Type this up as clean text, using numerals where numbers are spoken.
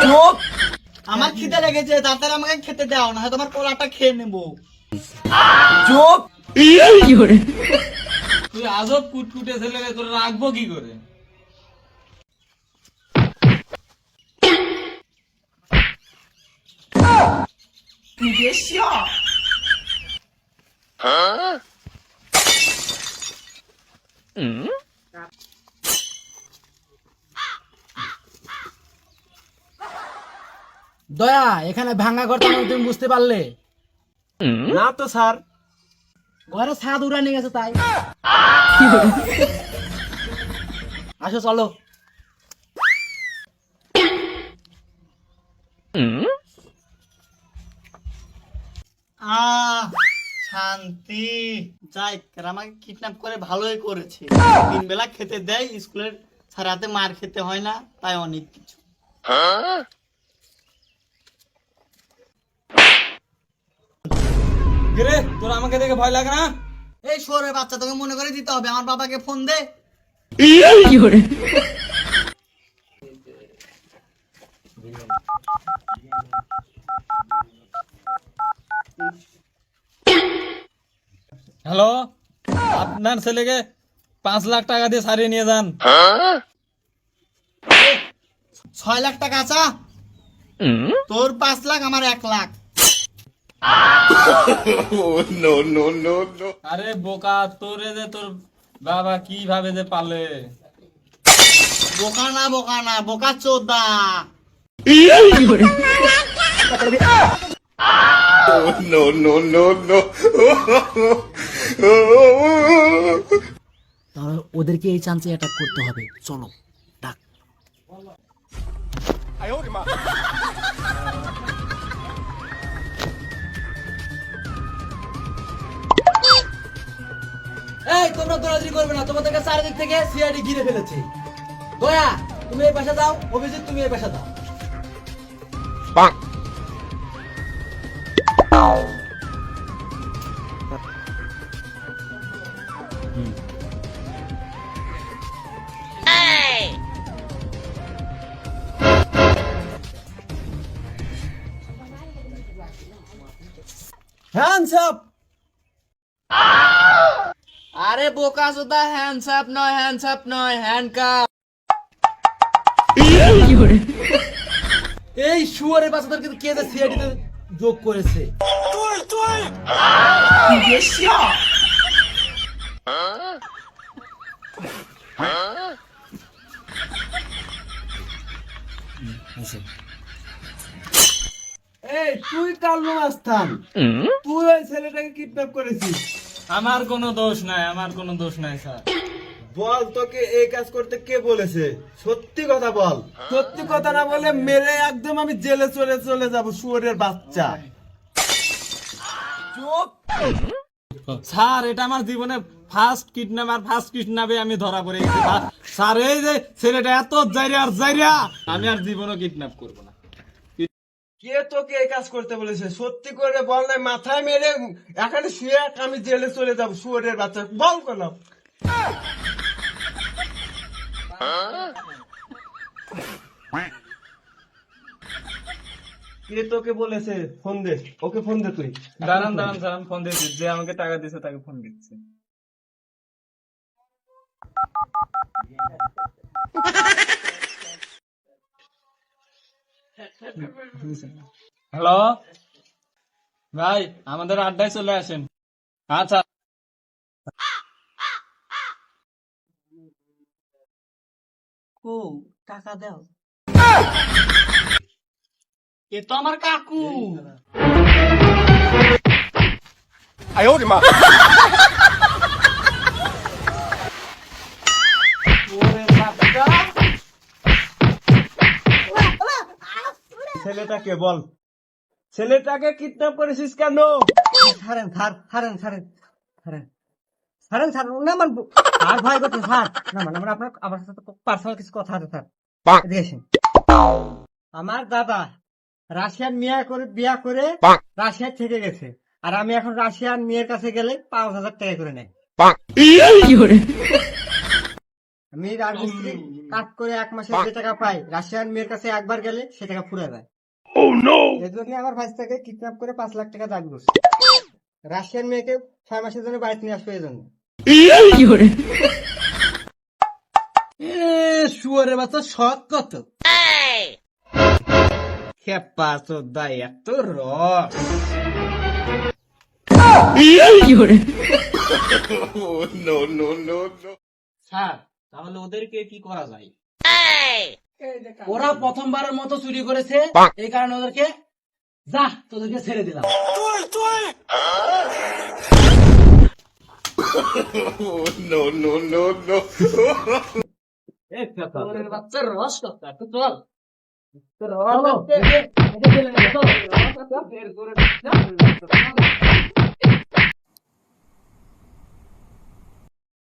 চুপ। আমার খিদে লেগেছে, তাড়াতাড়ি আমাকে খেতে দাও, না হয় তোমার পোলাটা খেয়ে নেবো। চুপ। তুই আজব কুটকুটে ছেলে, তোর রাখবো কি করে? দয়া, এখানে ভাঙা ঘর তুমি বুঝতে পারলে? না তো স্যার। ঘরে ছাদ উড়া নিয়ে গেছে তাই। আসো চলো। শান্তি। যাই, আমাকে কিডন্যাপ করে ভালোই করেছে। 3 বেলা খেতে দেয়, স্কুলের স্যার হাতে মার খেতে হয় না, তাই অনেক কিছু। কিরে, তোর আমাকে দেখে ভয় লাগে না? এই শোরে বাচ্চা, তোকে মনে করে দিতে হবে। আমার বাবাকে ফোন দে। হ্যালো, আপনার ছেলেকে 5 লাখ টাকা দিয়ে সারিয়ে নিয়ে যান। 6 লাখ টাকা আছে? তোর 5 লাখ, আমার 1 লাখ। আরে বোকা, তোরে যে তোর বাবা কিভাবে যে পালে। বোকা না, বোকা চোদা। তাহলে ওদেরকে এই চান্সে অ্যাটাক করতে হবে। চলো ডাক। এই তোমরা দৌড়াদৌড়ি করবে না, তোমাদেরকে চারিদিক থেকে সিআইডি ঘিরে ফেলেছে। দয়া, তুমি এই পাশে দাও। অভিজিৎ, তুমি এই পাশে দাও। Hands up. আরে বোকা চোদা, হ্যান্ডস আপ নয়, হ্যান্ডকাপ। এই শুয়ারের বাচ্চাদের কিন্তু কে সিআইডি তে যোগ করেছে? এই তুই কালু মাস্তান, তুই ওই ছেলেটাকে কিডন্যাপ করেছিস? আমার কোনো দোষ নাই, আমার কোনো দোষ নাই স্যার। বল, তোকে এই কাজ করতে কে বলেছে? সত্যি কথা বল। সত্যি কথা না বলে মেরে একদম আমি জেলে চলে যাব, শুয়োরের বাচ্চা। চুপ। স্যার, এটা আমার জীবনে ফার্স্ট কিডন্যাপে আমি ধরা পড়ে গেছি স্যার। এই যে ছেলেটা এত জাইরা, আমি আর জীবনও কিডন্যাপ করবো না। কে তোকে এই কাজ করতে বলেছে? সত্যি করে বল, না মাথায় মেরে এখানে শুয়ে আমি জেলে চলে যাব, শুয়োরের বাচ্চা। বল কেন? কে তোকে বলেছে? ফোন দে, ওকে ফোন দে তুই। দাঁড়ান স্যার, আমি ফোন দিচ্ছি। যে আমাকে টাকা দিয়েছে তাকে ফোন দিচ্ছি। হ্যালো ভাই, আমাদের আড্ডায় চলে আসেন। আচ্ছা। ও, টাকা দাও। এ তো আমার কাকু। ওরে বাচ্চা। ছেলেটাকে বল, ছেলেটাকে কিডন্যাপ করেছিস কেন? ছাড়েন না, আমার আর ভয় করছে স্যার। না মানে আপনার আমার সাথে পার্সোনাল কিছু কথা আছে স্যার। এদিকে আসেন। আমার দাদা রাশিয়ান বিয়া করে রাশিয়া থেকে গেছে, আর আমি এখন রাশিয়ান মেয়ের কাছে গেলে 5,000 টাকা করে নেয়। আমি রাজমিস্ত্রি কাট করে 1 মাসে যে টাকা পাই রাশিয়ান মেয়ের কাছে একবার গেলে সে টাকা ফুরে যায়। এর জন্য আমার ভাইস্তাকে কিডন্যাপ করে 5 লাখ টাকা দাবি করছে। রাশিয়ান মেয়েকে 6 মাসের জন্য বাড়িতে নিয়ে আসবে এই জন্য। শুয়ারের বাচ্চা শখ কত? খেপা চোদ্দা এত রস। স্যার তাহলে ওদেরকে কি করা যায়? ওরা প্রথমবারের মতো চুরি করেছে, এই কারণে ওদেরকে যা তোদেরকে ছেড়ে দিলাম। এ খেপা বাচ্চার রস কত? একটু চল। চলো। চলো।